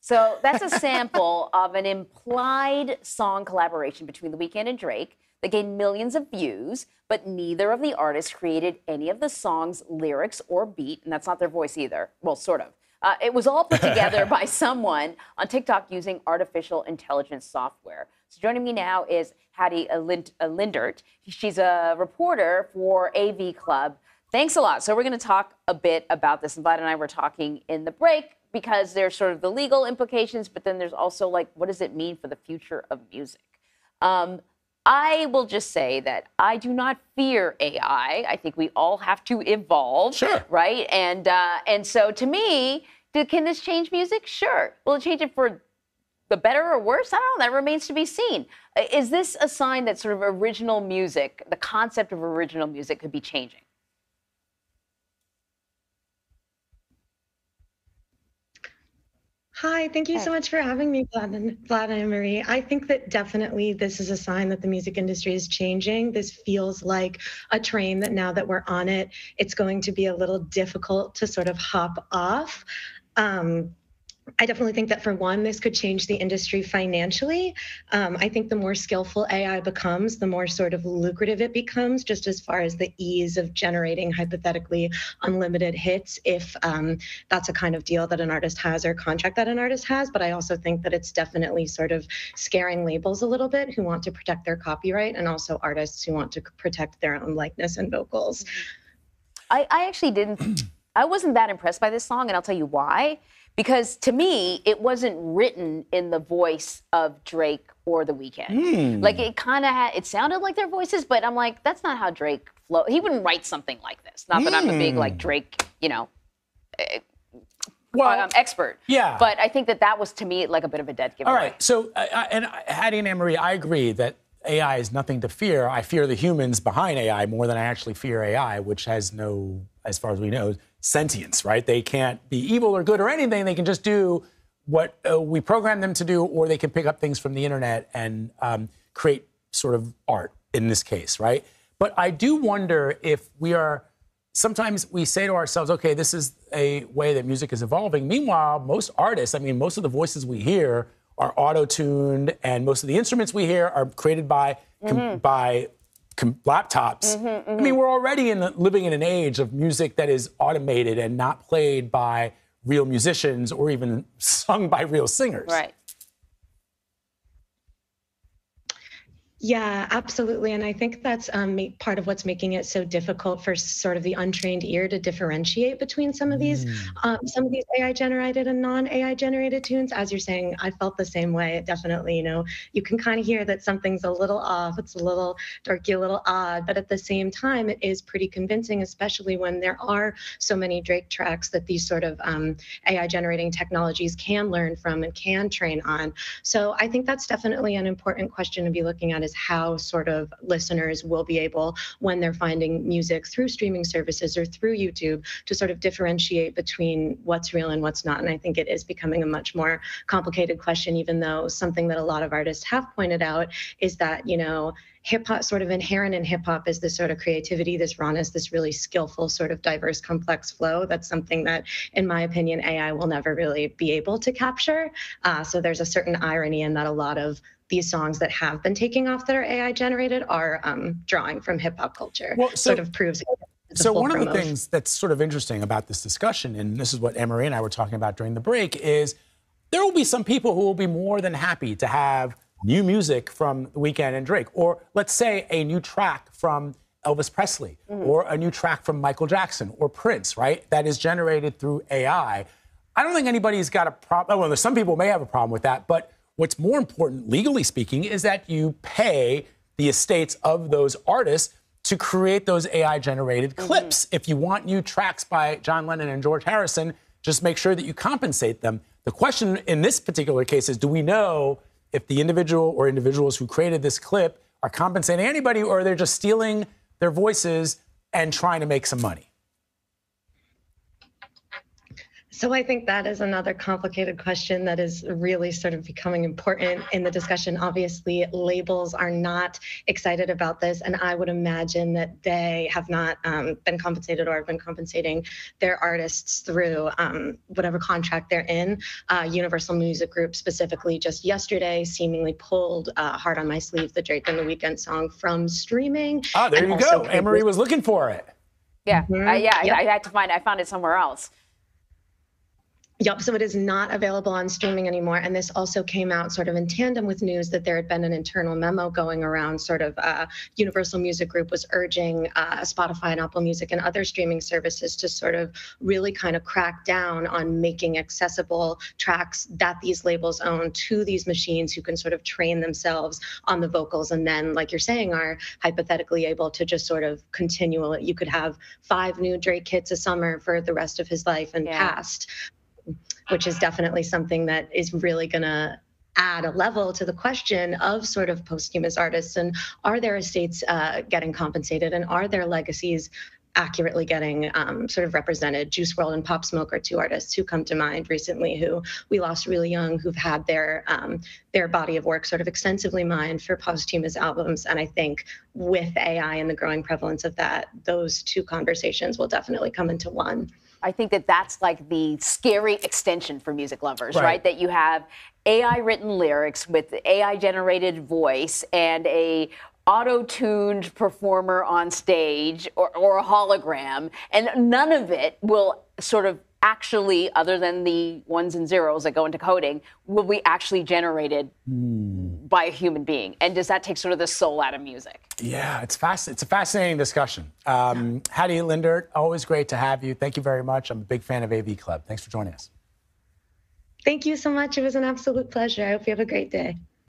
So that's a sample of an implied song collaboration between The Weeknd and Drake that gained millions of views, but neither of the artists created any of the song's lyrics or beat, and that's not their voice either. Well, sort of. It was all put together by someone on TikTok using artificial intelligence software. So joining me now is Hattie Lindert. She's a reporter for AV Club. Thanks a lot. So we're going to talk a bit about this. And Vlad and I were talking in the break because there's sort of the legal implications, but then there's also like, what does it mean for the future of music? I will just say that I do not fear AI. I think we all have to evolve, sure, right? And so to me, can this change music? Sure. Will it change it for the better or worse? I don't know. That remains to be seen. Is this a sign that sort of original music, the concept of original music, could be changing? Hi, thank you so much for having me, Vlad and Marie. I think that definitely this is a sign that the music industry is changing. This feels like a train that now that we're on it, it's going to be a little difficult to sort of hop off. I definitely think that for one, this could change the industry financially. I think the more skillful AI becomes, the more sort of lucrative it becomes, just as far as the ease of generating hypothetically unlimited hits, if that's a kind of deal that an artist has or contract that an artist has. But I also think that it's definitely sort of scaring labels a little bit who want to protect their copyright, and also artists who want to protect their own likeness and vocals. I actually didn't, I wasn't that impressed by this song, and I'll tell you why. Because to me, it wasn't written in the voice of Drake or The Weeknd. Like it kind of it sounded like their voices, but I'm like, that's not how Drake flow. He wouldn't write something like this. Not that I'm a big like Drake, you know, expert. Yeah. But I think that was to me like a bit of a dead giveaway. All right. So, and Hattie and Anne-Marie, I agree that AI is nothing to fear. I fear the humans behind AI more than I actually fear AI, which has no, as far as we know, sentience, right? They can't be evil or good or anything. They can just do what we program them to do, or they can pick up things from the internet and create sort of art in this case, right? But I do wonder if sometimes we say to ourselves, okay, this is a way that music is evolving. Meanwhile, most artists, I mean, most of the voices we hear are auto-tuned, and most of the instruments we hear are created by laptops. I mean, we're already living in an age of music that is automated and not played by real musicians or even sung by real singers. Right. Yeah, absolutely. And I think that's part of what's making it so difficult for sort of the untrained ear to differentiate between some of these AI generated and non-AI generated tunes. As you're saying, I felt the same way. It definitely, you know, you can kind of hear that something's a little off. It's a little darky, a little odd, but at the same time, it is pretty convincing, especially when there are so many Drake tracks that these sort of AI generating technologies can learn from and can train on. So I think that's definitely an important question to be looking at, is how sort of listeners will be able, when they're finding music through streaming services or through YouTube, to sort of differentiate between what's real and what's not. And I think it is becoming a much more complicated question, even though something that a lot of artists have pointed out is that, you know, hip hop, sort of inherent in hip hop, is this sort of creativity, this rawness, this really skillful sort of diverse, complex flow. That's something that, in my opinion, AI will never really be able to capture. So there's a certain irony in that a lot of these songs that have been taking off that are AI generated are drawing from hip hop culture. Well, sort of proves. So one of the things that's sort of interesting about this discussion, and this is what Anne-Marie and I were talking about during the break, is there will be some people who will be more than happy to have new music from The Weeknd and Drake, or let's say a new track from Elvis Presley, or a new track from Michael Jackson or Prince, right? That is generated through AI. I don't think anybody's got a problem. Well, some people may have a problem with that, but what's more important, legally speaking, is that you pay the estates of those artists to create those AI-generated clips. If you want new tracks by John Lennon and George Harrison, just make sure that you compensate them. The question in this particular case is, do we know if the individual or individuals who created this clip are compensating anybody, or they're just stealing their voices and trying to make some money? So I think that is another complicated question that is really sort of becoming important in the discussion. Obviously, labels are not excited about this, and I would imagine that they have not been compensated or have been compensating their artists through whatever contract they're in. Universal Music Group specifically just yesterday seemingly pulled Heart on My Sleeve, the Drake and the Weeknd song, from streaming. Oh, there you go. Anne-Marie was looking for it. Yeah, Yep. I had to I found it somewhere else. Yep, so it is not available on streaming anymore. And this also came out sort of in tandem with news that there had been an internal memo going around, sort of Universal Music Group was urging Spotify and Apple Music and other streaming services to sort of really kind of crack down on making accessible tracks that these labels own to these machines who can sort of train themselves on the vocals. And then, like you're saying, are hypothetically able to just sort of continue. You could have 5 new Drake hits a summer for the rest of his life and past, which is definitely something that is really going to add a level to the question of sort of posthumous artists, and are their estates getting compensated, and are their legacies accurately getting sort of represented. Juice WRLD and Pop Smoke are 2 artists who come to mind recently who we lost really young, who've had their body of work sort of extensively mined for posthumous albums. And I think with AI and the growing prevalence of that, those 2 conversations will definitely come into one. I think that that's like the scary extension for music lovers, right? That you have AI-written lyrics with AI-generated voice and a auto-tuned performer on stage or a hologram, and none of it will sort of actually, other than the ones and zeros that go into coding, will be actually generated by a human being. And does that take sort of the soul out of music? Yeah, it's a fascinating discussion. Hattie Lindert, always great to have you. Thank you very much. I'm a big fan of AV Club. Thanks for joining us. Thank you so much. It was an absolute pleasure. I hope you have a great day.